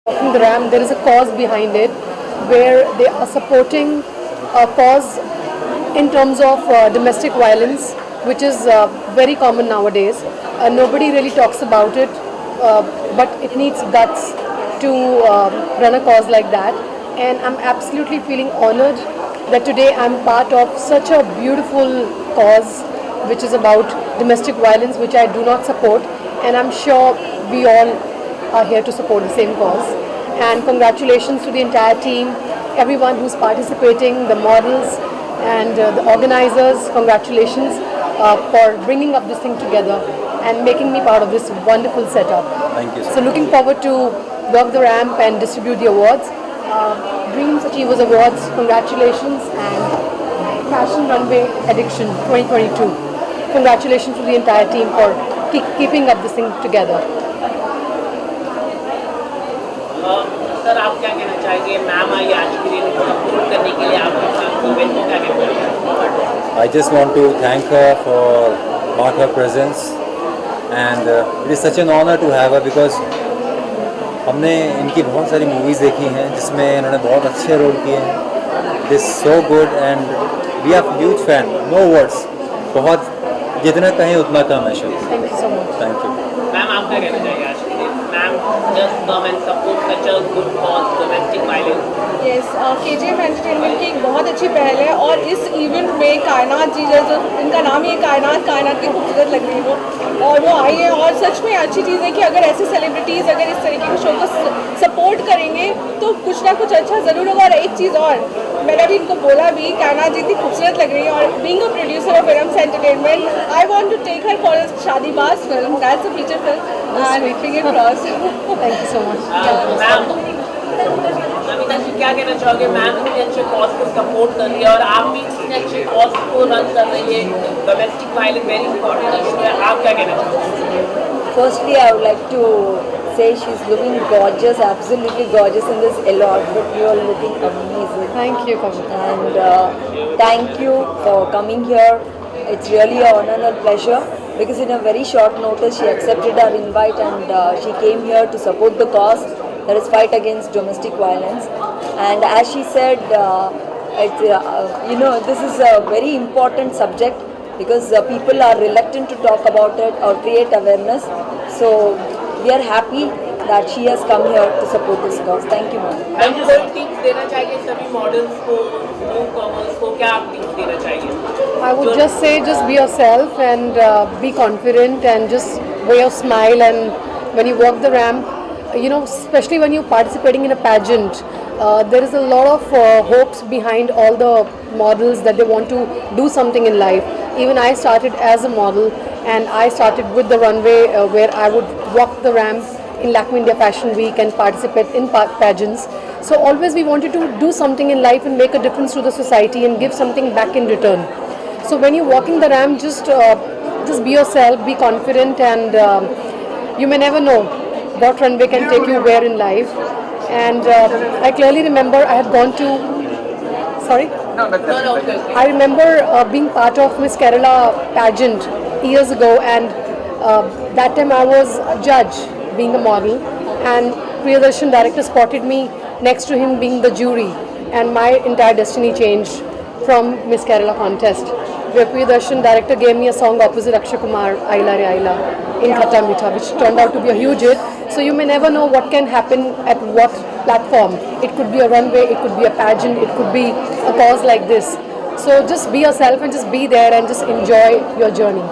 Walking the Ram, there is a cause behind it where they are supporting a cause in terms of domestic violence, which is very common nowadays. Nobody really talks about it, but it needs guts to run a cause like that. And I'm absolutely feeling honored that today I'm part of such a beautiful cause, which is about domestic violence, which I do not support. And I'm sure we all are here to support the same cause. And congratulations to the entire team, everyone who's participating, the models and the organizers. Congratulations for bringing up this thing together and making me part of this wonderful setup. Thank you. So looking forward to walk the ramp and distribute the awards. Dreams Achievers Awards, congratulations, and Fashion Runway Addiction 2022. Congratulations to the entire team for keeping up this thing together. Sir आप क्या कहना चाहेंगे ma'am आई आज के दिन को support करने के लिए आपके साथ इवेंट को क्या कहना चाहेंगे I just want to thank her for her presence and it is such an honor to have her because हमने इनकी बहुत सारी मूवीज़ देखी हैं जिसमें इन्होंने बहुत अच्छे रोल किए हैं. It is so good and we are huge fan. No words. बहुत जितना कहें उतना कम है शायद. Thank you so much. Thank you. Ma'am आप क्या कहना चाहेंगे आज के दिन ma'am just come and support such a good cause domestic violence. Yes KGM entertainment की एक बहुत अच्छी पहल है और इस इवेंट में कायनात जी जैसे इनका नाम ही कायनात की खूबसूरत लग रही हो और वो आई है और सच में अच्छी चीज़ है कि अगर ऐसे सेलिब्रिटीज़ अगर इस तरीके के शो को सपोर्ट करेंगे तो कुछ ना कुछ अच्छा ज़रूर होगा. और एक चीज़ और मैंने भी इनको बोला भी कायनात जी इतनी खूबसूरत लग रही है और being a producer of films entertainment I want to take her for a Shaadibaaz film that's a feature film and finger cross. Thank you so much. Ma'am Namita ji क्या कहना चाहोगे मैम इतने अच्छे कॉज को सपोर्ट कर रही है और आप भी इतने अच्छे कॉज को रन कर रही है. Domestic violence very important issue है. आप क्या कहना चाहोगे? Firstly, I would like to say she's looking gorgeous, absolutely gorgeous in this yellow outfit. You are looking amazing. Thank you, Kavita. And thank you for coming here. It's really an honor and a pleasure because in a very short notice she accepted our invite and she came here to support the cause, that is fight against domestic violence. And as she said, this is a very important subject because people are reluctant to talk about it or create awareness. So we are happy that she has come here to support this cause. Thank you, ma'am. Ma'am कोई tips देना चाहिए सभी models को new commerce को क्या आप tips देना चाहिए? I would just say, just be yourself and be confident and just wear a smile. And when you walk the ramp, especially when you're participating in a pageant, there is a lot of hopes behind all the models that they want to do something in life. Even I started as a model and I started with the runway where I would walk the ramp in Lakme India Fashion Week and participate in pageants. So always we wanted to do something in life and make a difference to the society and give something back in return. So when you're walking the ramp, just be yourself, be confident, and you may never know what runway can take you where in life. And I clearly remember I had gone to, sorry? I remember being part of Miss Kerala pageant years ago, and that time I was a judge, being a model, and Priyadarshan director spotted me next to him being the jury, and my entire destiny changed from Miss Kerala contest, where Priyadarshan director gave me a song opposite Akshay Kumar, Aila Re Aila, in Khatta Meetha, which turned out to be a huge hit. So you may never know what can happen at what platform. It could be a runway, it could be a pageant, it could be a cause like this. So just be yourself and just be there and just enjoy your journey.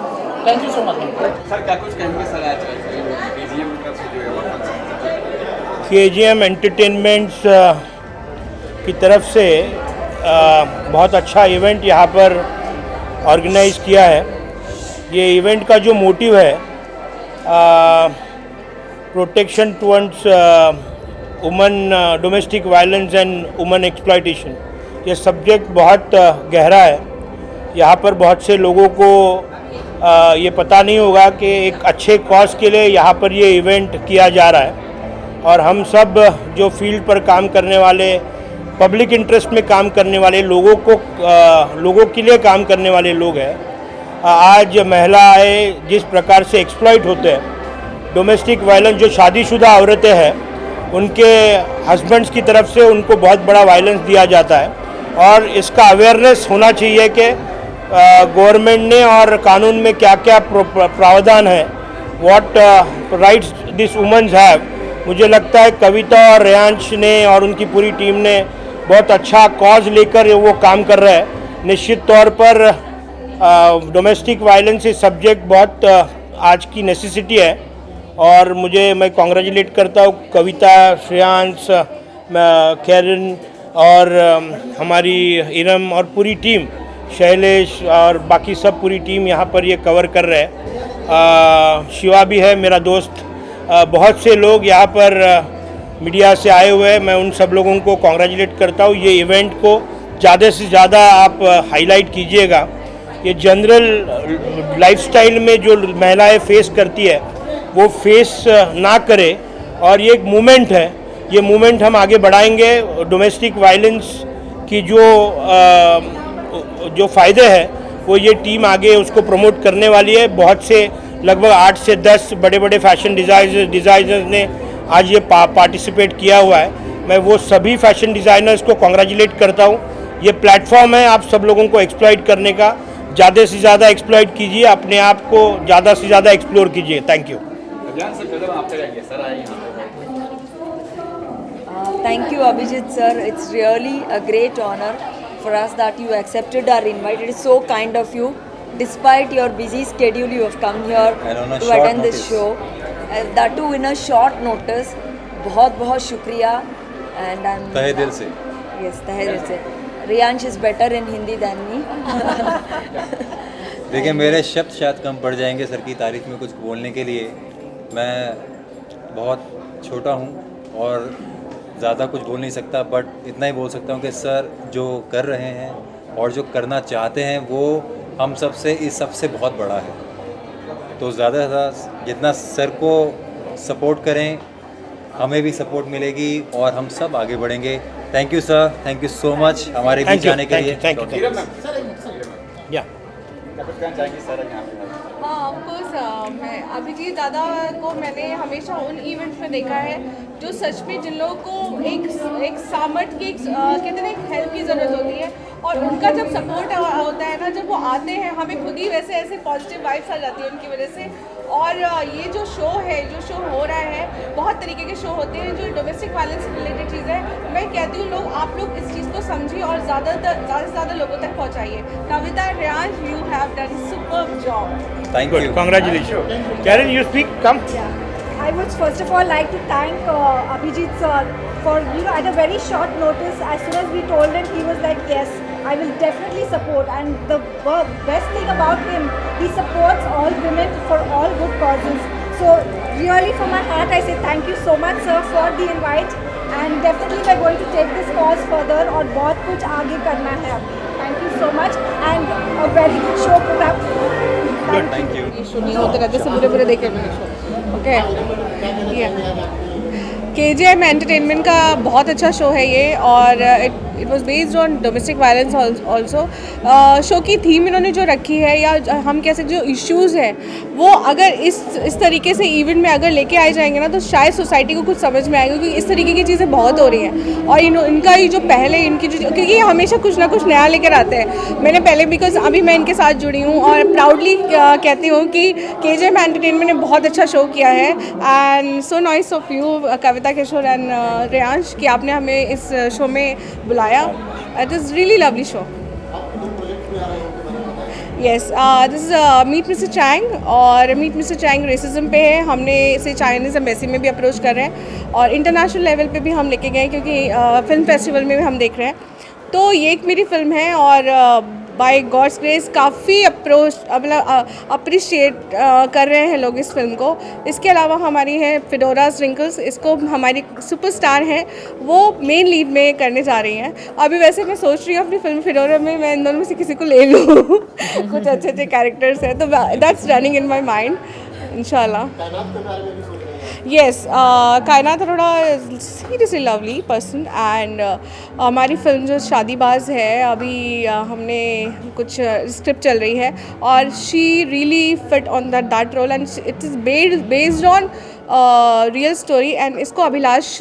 Thank you so much. Sir क्या कुछ कहेंगे sir आज KGM की तरफ से जो है वो KGM एंटरटेनमेंट्स की तरफ से बहुत अच्छा इवेंट यहाँ पर ऑर्गेनाइज किया है. ये इवेंट का जो मोटिव है protection towards woman domestic violence and woman exploitation. ये सब्जेक्ट बहुत गहरा है. यहाँ पर बहुत से लोगों को ये पता नहीं होगा कि एक अच्छे कॉज के लिए यहाँ पर ये इवेंट किया जा रहा है. और हम सब जो फील्ड पर काम करने वाले, पब्लिक इंटरेस्ट में काम करने वाले लोगों के लिए काम करने वाले लोग हैं, आज महिलाएं जिस प्रकार से एक्सप्लॉइट होते हैं, डोमेस्टिक वायलेंस जो शादीशुदा औरतें हैं उनके हस्बैंड्स की तरफ से उनको बहुत बड़ा वायलेंस दिया जाता है, और इसका अवेयरनेस होना चाहिए कि गवर्नमेंट ने और कानून में क्या क्या प्रावधान है, what rights this women's have. मुझे लगता है कविता और रेयांश ने और उनकी पूरी टीम ने बहुत अच्छा कॉज लेकर वो काम कर रहे हैं। निश्चित तौर पर डोमेस्टिक वायलेंस इस सब्जेक्ट बहुत आज की नेसेसिटी है, और मैं कॉन्ग्रेचुलेट करता हूँ कविता, श्रेयांश, कैरन और हमारी इरम और पूरी टीम, शैलेश और बाकी सब पूरी टीम यहाँ पर ये कवर कर रहे हैं। शिवा भी है मेरा दोस्त, बहुत से लोग यहाँ पर मीडिया से आए हुए हैं। मैं उन सब लोगों को कॉन्ग्रेचुलेट करता हूँ। ये इवेंट को ज़्यादा से ज़्यादा आप हाईलाइट कीजिएगा। ये जनरल लाइफस्टाइल में जो महिलाएं फेस करती है वो फेस ना करे, और ये एक मूवमेंट है, ये मूवमेंट हम आगे बढ़ाएंगे। डोमेस्टिक वायलेंस की जो फ़ायदे हैं वो ये टीम आगे उसको प्रमोट करने वाली है। बहुत से लगभग 8 से 10 बड़े बड़े फैशन डिज़ाइनर्स ने आज ये पार्टिसिपेट किया हुआ है। मैं वो सभी फैशन डिज़ाइनर्स को कॉन्ग्रेचुलेट करता हूँ। ये प्लेटफॉर्म है आप सब लोगों को एक्सप्लॉइट करने का, ज़्यादा से ज़्यादा एक्सप्लॉइट कीजिए, अपने आप को ज़्यादा से ज़्यादा एक्सप्लोर कीजिए। Thank you. Thank you, Abhijit sir. It's really a great honor for us that you accepted our invite. It is so kind of you. Despite your busy schedule, you have come here And on a to short attend this notice. show. That too in a short notice. बहुत बहुत शुक्रिया. And I'm तहे दिल से। Yes, तहे दिल से. Riyansh is better in Hindi than me. देखिए मेरे शब्द शायद कम पड़ जाएंगे सर की तारीफ में कुछ बोलने के लिए। मैं बहुत छोटा हूँ और ज़्यादा कुछ बोल नहीं सकता, बट इतना ही बोल सकता हूँ कि सर जो कर रहे हैं और जो करना चाहते हैं वो हम सब से इस सबसे बहुत बड़ा है। तो ज़्यादा से ज़्यादा जितना सर को सपोर्ट करें हमें भी सपोर्ट मिलेगी और हम सब आगे बढ़ेंगे। Thank you sir, thank you so much हमारे बीच आने के लिए। Thank you. या हाँ ऑफकोर्स मैं अभिजीत दादा को मैंने हमेशा उन इवेंट्स में देखा है जो सच में जिन लोगों को एक सामर्थ्य की कहते हैं एक हेल्प की ज़रूरत होती है, और उनका जब सपोर्ट होता है ना, जब वो आते हैं हमें खुद ही वैसे ऐसे पॉजिटिव वाइब्स आ जाती है उनकी वजह से। और ये जो शो है, जो शो हो रहा है, बहुत तरीके के शो होते हैं जो डोमेस्टिक वायलेंस से रिलेटेड चीज़ है। मैं कहती हूँ आप लोग इस चीज़ को समझिए और ज़्यादा से ज़्यादा लोगों तक पहुँचाइए। Kavita, Reyansh, you have done superb job. Thank you. Congratulations. Karen, you speak. Come. I would first of all like to thank Abhijit sir for, at a very short notice, as soon as we told him, he was like, yes, I will definitely support. And the best thing about him, he supports all women for all good causes. So really from my heart, I say thank you so much sir for the invite, and definitely we're going to take this cause further और बहुत कुछ आगे करना है अभी। Thank you so much and a very good show program. Thank you. ये show नहीं होते रहते से बुरे देखे मैंने शो। ओके, KGM एंटरटेनमेंट का बहुत अच्छा शो है ये, और it was based on domestic violence also. Show की थीम इन्होंने जो रखी है, या हम कह सकते जो इश्यूज़ हैं वो अगर इस तरीके से इवेंट में अगर लेके आए जाएंगे ना, तो शायद सोसाइटी को कुछ समझ में आएगा, क्योंकि इस तरीके की चीज़ें बहुत हो रही हैं। और इनका ये जो पहले इनकी जो, क्योंकि ये हमेशा कुछ ना कुछ नया लेकर आते हैं। मैंने पहले बिकॉज अभी मैं इनके साथ जुड़ी हूँ और प्राउडली कहती हूँ कि KGM एंटरटेनमेंट ने बहुत अच्छा शो किया है। And so nice of you Kavita, Kishore and Reyansh कि आपने हमें इस शो में बुलाया। It is really lovely show. Yes, this is meet Mister Chang, और मीट मिस्टर चैंग रेसिज्म पे है। हमने इसे चाइनीज़ एम्बेसी में भी अप्रोच कर रहे हैं और इंटरनेशनल लेवल पे भी हम लेके गए, क्योंकि फिल्म फेस्टिवल में भी हम देख रहे हैं। तो ये एक मेरी फिल्म है और बाय गॉड्स ग्रेस काफ़ी अप्रिशिएट कर रहे हैं लोग इस फिल्म को। इसके अलावा हमारी है फिडोरा रिंकल्स, इसको हमारी सुपरस्टार हैं वो मेन लीड में करने जा रही हैं। अभी वैसे मैं सोच रही हूँ अपनी फिल्म फिडोरा में मैं इन दोनों में से किसी को ले लूँ कुछ अच्छे कैरेक्टर्स हैं, तो that's running in my mind इंशाल्लाह। Yes, कायनात Arora seriously lovely person and हमारी फिल्म जो शादीबाज है अभी हमने कुछ स्क्रिप्ट चल रही है और she really fit on that role and it is based on real story and इसको अभिलाष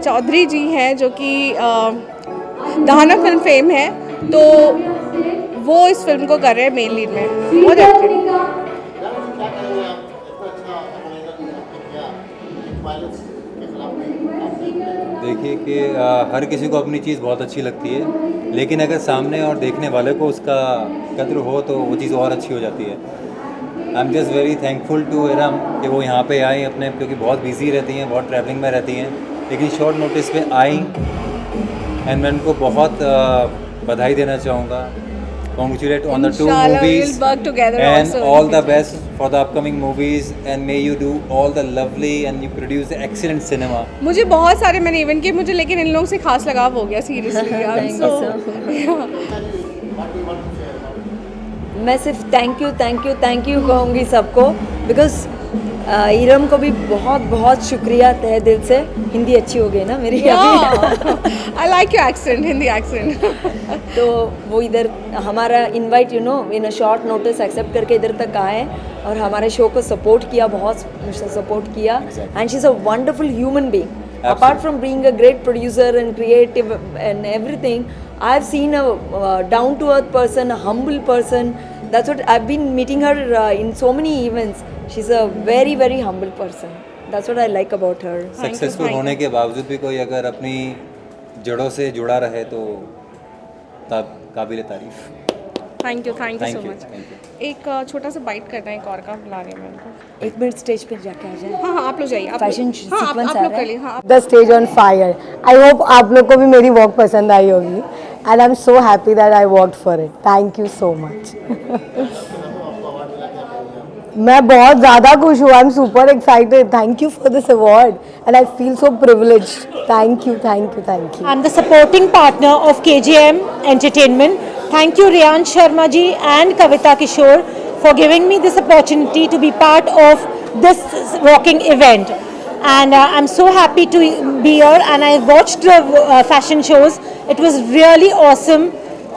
चौधरी जी हैं जो कि दहाना फिल्म फेम है, तो वो इस फिल्म को कर रहे हैं मेन लीड में। बहुत अच्छे। देखिए कि हर किसी को अपनी चीज़ बहुत अच्छी लगती है, लेकिन अगर सामने और देखने वाले को उसका कद्र हो तो वो चीज़ और अच्छी हो जाती है। I am just very thankful to Iram कि वो यहाँ पे आई अपने, क्योंकि बहुत बिजी रहती हैं, बहुत ट्रैवलिंग में रहती हैं, लेकिन शॉर्ट नोटिस पे आई एंड मैं उनको बहुत बधाई देना चाहूँगा। Congratulate on the 2 Inshallah, movies we'll work together and also. all the best for the upcoming movies and may you do all the lovely and you produce the excellent cinema. मुझे बहुत सारे मैंने इवन किए मुझे, लेकिन इन लोगों से खास लगाव हो गया सीरियसली। मैं सिर्फ थैंक यू कहूँगी सबको, बिकॉज इरम को भी बहुत बहुत शुक्रिया तहे दिल से। हिंदी अच्छी हो गई ना मेरी अभी। I like your accent, Hindi accent. तो वो इधर हमारा invite in a short notice accept करके इधर तक आए और हमारे शो को सपोर्ट किया, बहुत सपोर्ट किया and she is a wonderful human being. Apart from being a great producer and creative and everything, I have seen a down to earth person, a humble person. That's what I've been meeting her in so many events. She's a very very humble person. That's what I like about her. Successful होने के बावजूद भी कोई अगर अपनी जड़ों से जुड़ा रहे तो तब काबिल तारीफ। Thank you so Thank you, much. thank you. एक छोटा सा बाइट करना है, एक और का बुला रही हूँ मैं उनको। 1 मिनट स्टेज पे जाके आ जाए। हाँ आप लोग जाइए। Fashion sequence आप आ लोग रहा है। कर लिए। हाँ the stage on fire. I hope आप लोग को भी मेरी वॉक पसंद आई होगी and I am so happy that I worked for it. Thank you so much. मैं बहुत ज़्यादा खुश हूँ। I am super excited. Thank you for this award and I feel so privileged. Thank you thank you thank you. I'm the supporting partner of KGM Entertainment. Thank you Riyan Sharma ji and Kavita Kishore for giving me this opportunity to be part of this rocking event. And I'm so happy to be here and I watched the fashion shows. It was really awesome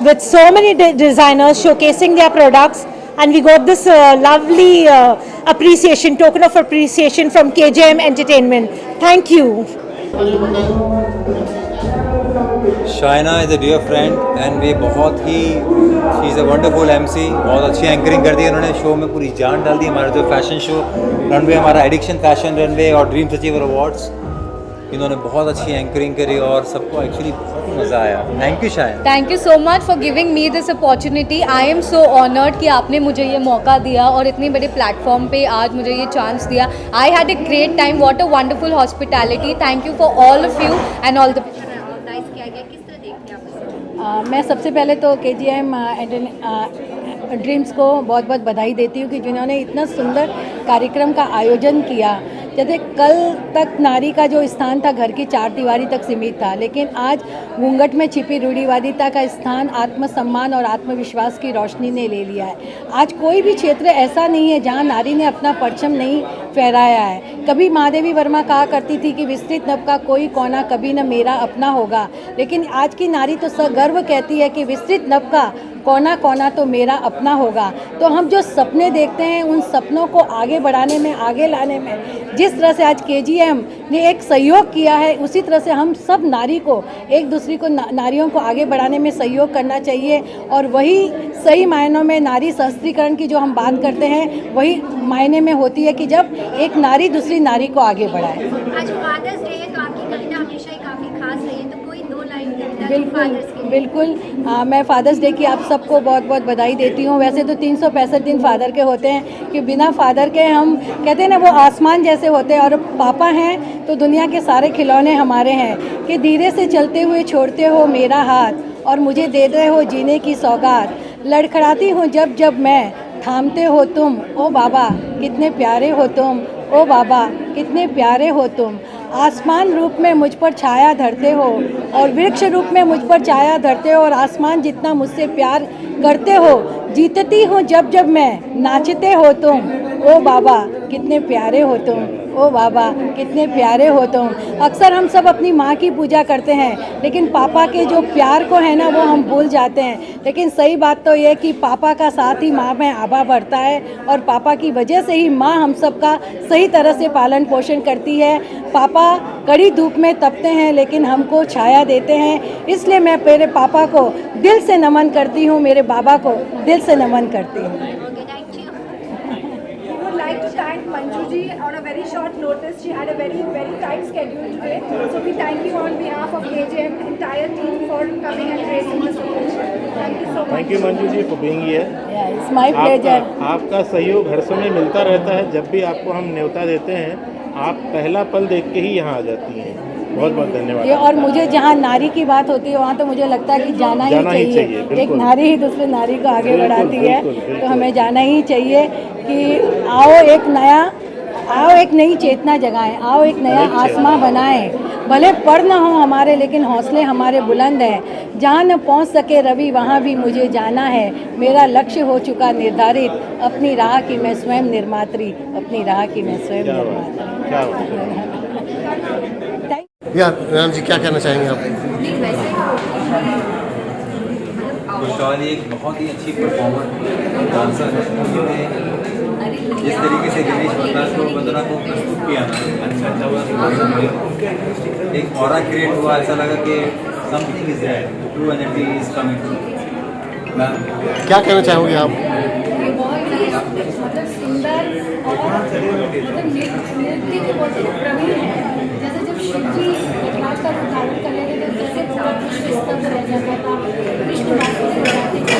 with so many designers showcasing their products. And we got this lovely appreciation, token of appreciation from KJM Entertainment. Thank you. Shaina is a dear friend and वे बहुत ही she is a wonderful MC, बहुत अच्छी anchoring कर दी है उन्होंने। Show में पूरी जान डाल दी। हमारा जो फैशन शो रनवे, हमारा एडिक्शन फैशन रनवे और ड्रीम्स अचीवर अवार्ड्स, इन्होंने बहुत अच्छी एंकरिंग करी और सबको एक्चुअली बहुत मज़ा आया। Thank you Shayan. Thank you so much for giving me this opportunity. I am so honoured कि आपने मुझे ये मौका दिया और इतनी बड़े प्लेटफॉर्म पे आज मुझे ये चांस दिया। I had a great time. What a wonderful hospitality. Thank you for all of you and all the मैं सबसे पहले तो KGM ड्रीम्स को बहुत बहुत बधाई देती हूँ कि जिन्होंने इतना सुंदर कार्यक्रम का आयोजन किया। जैसे कल तक नारी का जो स्थान था घर की 4 दीवारी तक सीमित था, लेकिन आज घूंघट में छिपी रूढ़िवादिता का स्थान आत्मसम्मान और आत्मविश्वास की रोशनी ने ले लिया है। आज कोई भी क्षेत्र ऐसा नहीं है जहां नारी ने अपना परचम नहीं फहराया है। कभी महादेवी वर्मा कहा करती थी कि विस्तृत नभ का कोई कोना कभी न मेरा अपना होगा, लेकिन आज की नारी तो सगर्व कहती है कि विस्तृत नभ का कोना कोना तो मेरा अपना होगा। तो हम जो सपने देखते हैं उन सपनों को आगे बढ़ाने में, आगे लाने में जिस तरह से आज KGM ने एक सहयोग किया है, उसी तरह से हम सब नारी को, एक दूसरे को, नारियों को आगे बढ़ाने में सहयोग करना चाहिए। और वही सही मायनों में नारी सशक्तिकरण की जो हम बात करते हैं वही मायने में होती है कि जब एक नारी दूसरी नारी को आगे बढ़ाए। आज फादर्स डे है तो आपकी कविता हमेशा ही काफ़ी खास रही है, तो कोई 2 लाइन कविता बिल्कुल बिल्कुल। मैं फादर्स डे की आप सबको बहुत बहुत बधाई देती हूँ। वैसे तो 365 दिन फादर के होते हैं कि बिना फादर के हम कहते हैं ना वो आसमान जैसे होते हैं, और पापा हैं तो दुनिया के सारे खिलौने हमारे हैं। कि धीरे से चलते हुए छोड़ते हो मेरा हाथ और मुझे दे रहे हो जीने की सौगात। लड़खड़ाती हूँ जब जब मैं, थामते हो तुम ओ बाबा कितने प्यारे हो तुम, ओ बाबा कितने प्यारे हो तुम। आसमान रूप में मुझ पर छाया धरते हो और वृक्ष रूप में मुझ पर छाया धरते हो, और आसमान जितना मुझसे प्यार करते हो। जीतती हूँ जब जब मैं, नाचते हो तुम ओ बाबा कितने प्यारे हो तुम, ओ बाबा कितने प्यारे हो तुम। अक्सर हम सब अपनी माँ की पूजा करते हैं, लेकिन पापा के जो प्यार को है ना वो हम भूल जाते हैं। लेकिन सही बात तो ये कि पापा का साथ ही माँ में आभा बढ़ता है, और पापा की वजह से ही माँ हम सब का सही तरह से पालन पोषण करती है। पापा कड़ी धूप में तपते हैं लेकिन हमको छाया देते हैं, इसलिए मैं मेरे पापा को दिल से नमन करती हूँ, मेरे बाबा को दिल से नमन करती हूँ। Like to thank Manju ji on a very short notice. She had a very tight schedule today. So we thank you on behalf of KJM entire team for coming and raising this occasion. Thank you so much. Thank you Manju ji for being here. Yeah, it's my pleasure. आपका सहयोग हर समय मिलता रहता है। जब भी आपको हम न्योता देते हैं, आप पहला पल देख के ही यहाँ आ जाती हैं। बहुत बहुत धन्यवाद। ये और मुझे जहाँ नारी की बात होती है वहाँ तो मुझे लगता है कि जाना ही चाहिए। एक नारी ही दूसरी नारी को आगे बढ़ाती है, तो हमें जाना ही चाहिए कि आओ एक नई चेतना जगाएं, आओ एक नया आसमां बनाएं। भले पर न हो हमारे, लेकिन हौसले हमारे बुलंद हैं। जहाँ न पहुँच सके रवि वहाँ भी मुझे जाना है। मेरा लक्ष्य हो चुका निर्धारित, अपनी राह की मैं स्वयं निर्मात्री, अपनी राह की मैं स्वयं निर्मात्री। या राम जी क्या कहना चाहेंगे आप? खुशहाल एक बहुत ही अच्छी परफॉर्मर डांसर है। जिस तरीके से दिनेश प्रकाश को बंदना को प्रस्तुत किया ना, अच्छा हुआ। एक ऑरा क्रिएट हुआ, ऐसा लगा कि something is there, true energy is coming. क्या कहना चाहोगे आप? मतलब सुंदर और नृत्य के बहुत प्रवीण है। जैसे जब शिव जी राज का रूप धारण कर लेते थे, जैसे पूरा कृष्ण स्तब्ध रह जाता था, कृष्ण वास्तव में बजाते थे।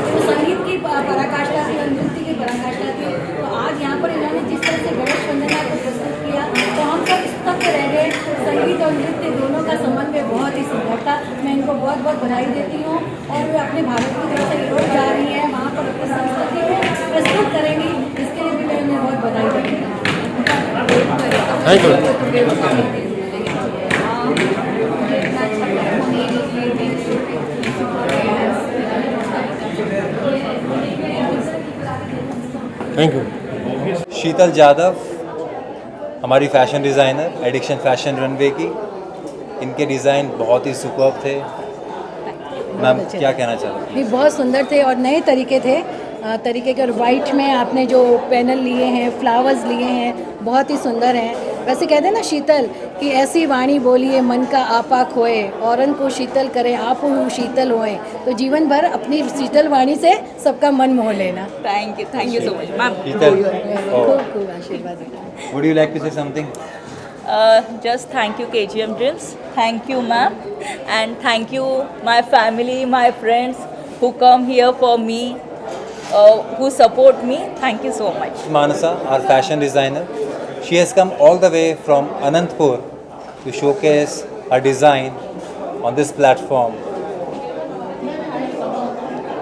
तो संगीत की पराकाष्ठा थी और नृत्य की पराकाष्ठा थी। तो आज यहाँ पर इन्होंने जिस तरह से गणेश वंदना को प्रस्तुत किया, तो हम सब स्तब्ध रह गए। संगीत और नृत्य दोनों का समन्वय बहुत ही सुंदर था। मैं इनको बहुत बहुत बधाई देती हूँ, और वे अपने भारत की तरफ से यूरोप जा रही हैं, वहाँ पर अपनी संस्कृति को प्रस्तुत करेंगी। इसके लिए भी मैं उन्हें बहुत बधाई देती हूँ। Thank you. Thank you. Sheetal Jadhav हमारी fashion designer, addiction fashion runway की। इनके डिज़ाइन बहुत ही सुपर्ब थे। मैम क्या कहना चाहते भी बहुत सुंदर थे और नए तरीके के, और वाइट में आपने जो पैनल लिए हैं, फ्लावर्स लिए हैं, बहुत ही सुंदर हैं। वैसे कहते हैं ना शीतल कि ऐसी वाणी बोलिए मन का आपा खोए, औरन को शीतल करे आप हूँ शीतल होए। तो जीवन भर अपनी शीतल वाणी से सबका मन मोह लेना। Thank you so much ma'am. Sheetal, खूब आशीर्वाद। Would you like to say something? Just thank you KGM Dreams, thank you ma'am, and thank you my family, my friends who come here for me, who support me. Thank you so much. Manasa, our fashion designer, she has come all the way from Anantpur to showcase her design on this platform.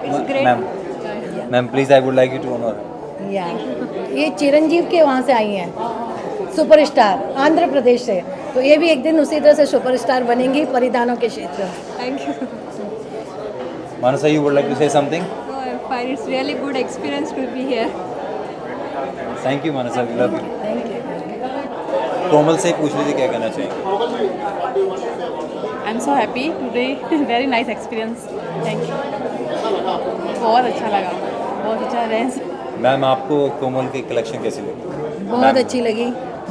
It's great. Ma'am, please, I would like you to honor. ये चिरंजीव के वहाँ से आई हैं, superstar Andhra Pradesh से। तो ये भी एक दिन उसी तरह से सुपरस्टार बनेंगी परिधानों के क्षेत्र में। Thank you. Manasa, you would like to say something? Oh, I'm fine. It's really good experience to be here. Thank you Manasa, we love you. Thank you. कोमल से पूछ लीजिए क्या कहना चाहिए? I'm so happy today. Very nice experience. Thank you. बहुत अच्छा लगा, बहुत अच्छा रेंज। मैम आपको कोमल की कलेक्शन कैसी लगी? बहुत अच्छी लगी,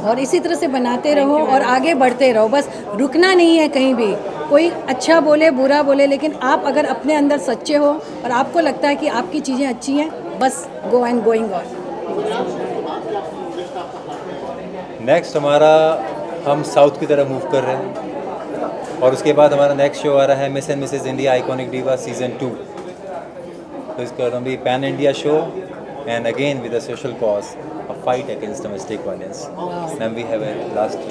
और इसी तरह से बनाते रहो और आगे बढ़ते रहो। बस रुकना नहीं है कहीं भी। कोई अच्छा बोले बुरा बोले, लेकिन आप अगर अपने अंदर सच्चे हो और आपको लगता है कि आपकी चीज़ें अच्छी हैं, बस go and going on. Next हमारा हम साउथ की तरफ मूव कर रहे हैं, और उसके बाद हमारा नेक्स्ट शो आ रहा है miss and Mrs India iconic diva season 2। तो इसका नाम भी pan India show, and again with a social cause, a fight against domestic violence. Ma'am, we have a last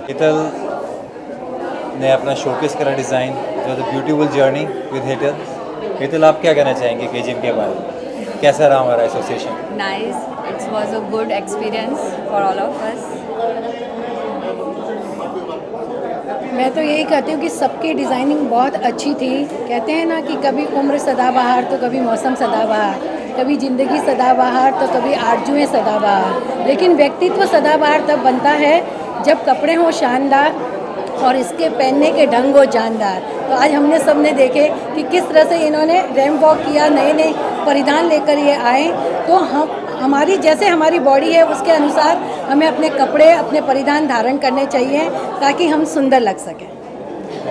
Hital ने अपना शोकेस करा डिज़ाइन, जो द ब्यूटीफुल जर्नी विद हिटल। हितल, आप क्या कहना चाहेंगे केजीएम के बारे में? कैसा रहा हमारा association? Nice. It was a good experience for all of us. मैं तो यही कहती हूँ कि सबकी डिज़ाइनिंग बहुत अच्छी थी। कहते हैं ना कि कभी उम्र सदाबहार तो कभी मौसम सदाबहार। कभी ज़िंदगी सदाबहार तो कभी आरजुएं सदाबहार, लेकिन व्यक्तित्व सदाबहार तब बनता है जब कपड़े हों शानदार और इसके पहनने के ढंग हो जानदार। तो आज हमने सबने देखे कि किस तरह से इन्होंने रैंप वॉक किया, नए नए परिधान लेकर ये आए। तो हमारी जैसे हमारी बॉडी है उसके अनुसार हमें अपने कपड़े, अपने परिधान धारण करने चाहिए ताकि हम सुंदर लग सकें।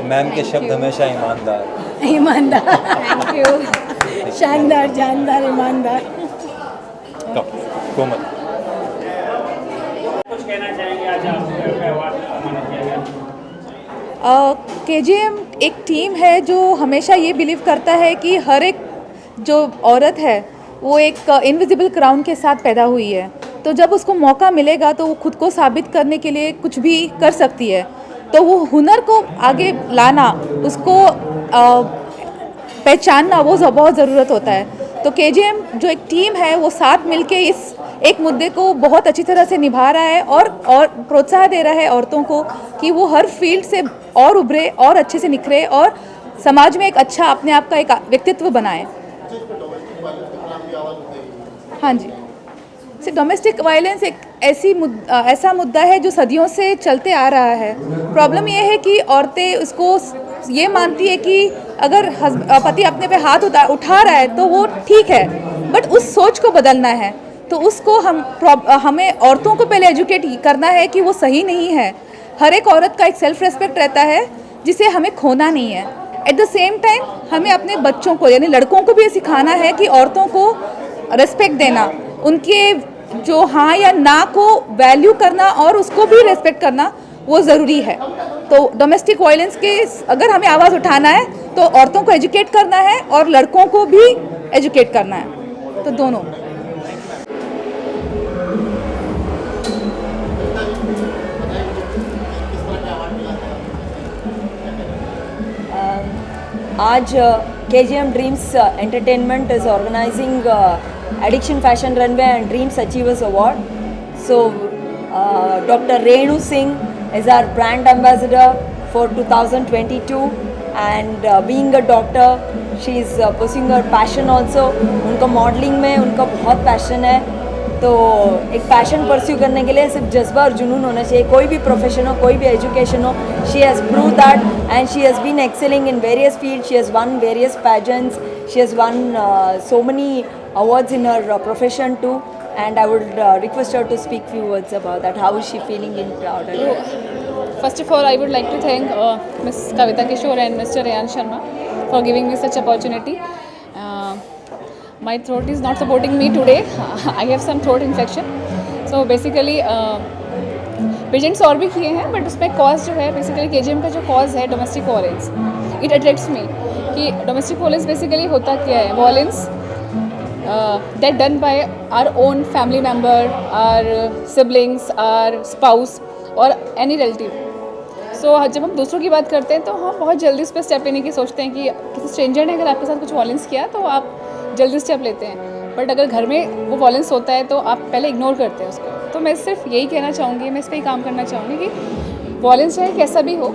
मैम के शब्द हमेशा ईमानदार। ईमानदार, थैंक यू। शानदार, जानदार, ईमानदार। कोमल, कुछ कहना चाहेंगे आज आपको अवार्ड सम्मानित किया गया? KGM एक टीम है जो हमेशा ये बिलीव करता है कि हर एक जो औरत है वो एक इनविजिबल क्राउन के साथ पैदा हुई है, तो जब उसको मौका मिलेगा तो वो खुद को साबित करने के लिए कुछ भी कर सकती है। तो वो हुनर को आगे लाना, उसको पहचानना वो बहुत ज़रूरत होता है। तो KGM जो एक टीम है वो साथ मिलके इस एक मुद्दे को बहुत अच्छी तरह से निभा रहा है और प्रोत्साहन दे रहा है औरतों को कि वो हर फील्ड से और उभरे और अच्छे से निखरे और समाज में एक अच्छा अपने आप का एक व्यक्तित्व बनाए। हाँ जी, से डोमेस्टिक वायलेंस एक ऐसा मुद्दा है जो सदियों से चलते आ रहा है। प्रॉब्लम ये है कि औरतें उसको ये मानती है कि अगर पति अपने पे हाथ उठा रहा है तो वो ठीक है, बट उस सोच को बदलना है। तो उसको हमें औरतों को पहले एजुकेट करना है कि वो सही नहीं है। हर एक औरत का एक सेल्फ रेस्पेक्ट रहता है जिसे हमें खोना नहीं है। एट द सेम टाइम हमें अपने बच्चों को यानी लड़कों को भी ये सिखाना है कि औरतों को रेस्पेक्ट देना, उनके जो हाँ या ना को वैल्यू करना और उसको भी रेस्पेक्ट करना वो ज़रूरी है। तो डोमेस्टिक वायलेंस के अगर हमें आवाज़ उठाना है तो औरतों को एजुकेट करना है और लड़कों को भी एजुकेट करना है, तो दोनों। आज KGM Dreams Entertainment is organizing Addiction Fashion Runway and Dreams Achievers Award. So Dr. Renu Singh is our brand ambassador for 2022 and being a doctor she is pursuing her passion also. उनका modelling में उनका बहुत passion है, तो एक passion pursue करने के लिए सिर्फ जज्बा और जुनून होना चाहिए। कोई भी प्रोफेशन हो, कोई भी एजुकेशन हो, she has prove that and she has been excelling in various field. She has won various pageants, she has won so many awards in her profession too, and I would request her to speak few words about that. How is she feeling in proud? First of all, I would like to thank Ms. Kavita Kishore and Mr. Rayan Sharma for giving me such opportunity. My throat is not supporting me today. I have some throat infection. So basically pageants और भी किए हैं, but उसमें cause जो है basically KGM का जो cause है domestic violence, it attracts me कि डोमेस्टिक वायलेंस बेसिकली होता क्या है। Violence that done by our own family member, our siblings, our spouse or any relative. So जब हम दूसरों की बात करते हैं तो हम बहुत जल्दी उस पर स्टेप लेने की सोचते हैं कि किसी स्ट्रेंजर ने अगर आपके साथ कुछ वायलेंस किया तो आप जल्दी स्टेप लेते हैं, बट अगर घर में वो वायलेंस होता है तो आप पहले इग्नोर करते हैं उसको। तो मैं सिर्फ यही कहना चाहूँगी, मैं इस पर ही काम करना चाहूँगी कि वायलेंस चाहे कैसा भी हो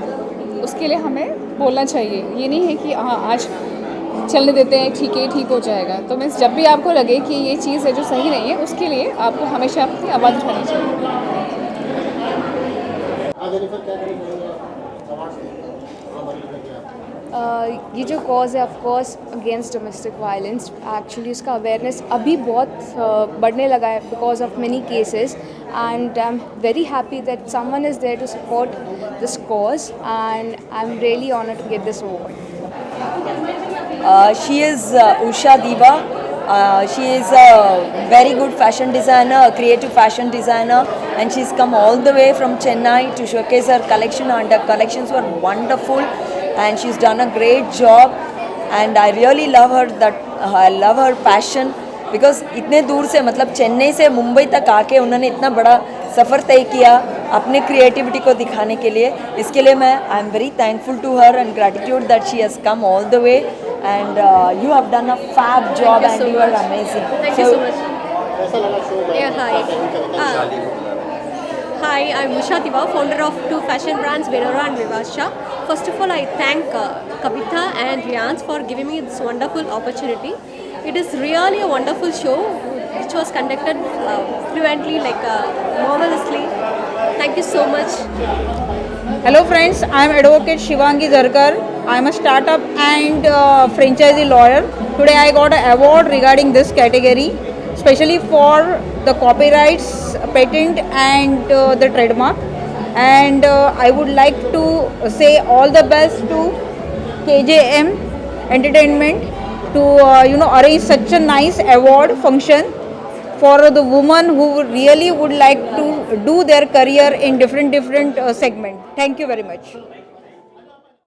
उसके लिए हमें बोलना चाहिए। ये नहीं है कि हाँ आज चलने देते हैं, ठीक है, ठीक हो जाएगा। तो मैं जब भी आपको लगे कि ये चीज़ है जो सही नहीं है उसके लिए आपको हमेशा अपनी आवाज़ उठानी चाहिए। ये जो कॉज है of course against domestic violence, actually उसका अवेयरनेस अभी बहुत बढ़ने लगा है because of many cases, and I am very happy that someone is there to support this cause and I am really honoured to get this award. She is Usha Diva. She is a very good fashion designer, a creative fashion designer, and she's come all the way from Chennai to showcase her collection, and her collections were wonderful, and she's done a great job, and I really love her, that I love her passion, because इतने दूर से मतलब चेन्नई से मुंबई तक आके उन्होंने इतना बड़ा सफ़र तय किया अपने क्रिएटिविटी को दिखाने के लिए। इसके लिए मैं I am very thankful to her and gratitude that she has come all the way, and you have done a fab job and you are amazing. Thank you so much. Yeah, hi. Hi, I'm Usha Diva, founder of two fashion brands, Venora and Vivasha. First of all, I thank Kavita and Rians for giving me this wonderful opportunity. It is really a wonderful show which was conducted fluently, like marvelously. Thank you so much. Hello friends, I am Advocate Shivangi Zarkar. I am a startup and franchisee lawyer. Today I got an award regarding this category, especially for the copyrights, patent and the trademark. And I would like to say all the best to KJM Entertainment to arrange such a nice award function for the women who really would like to do their career in different segments. Thank you very much.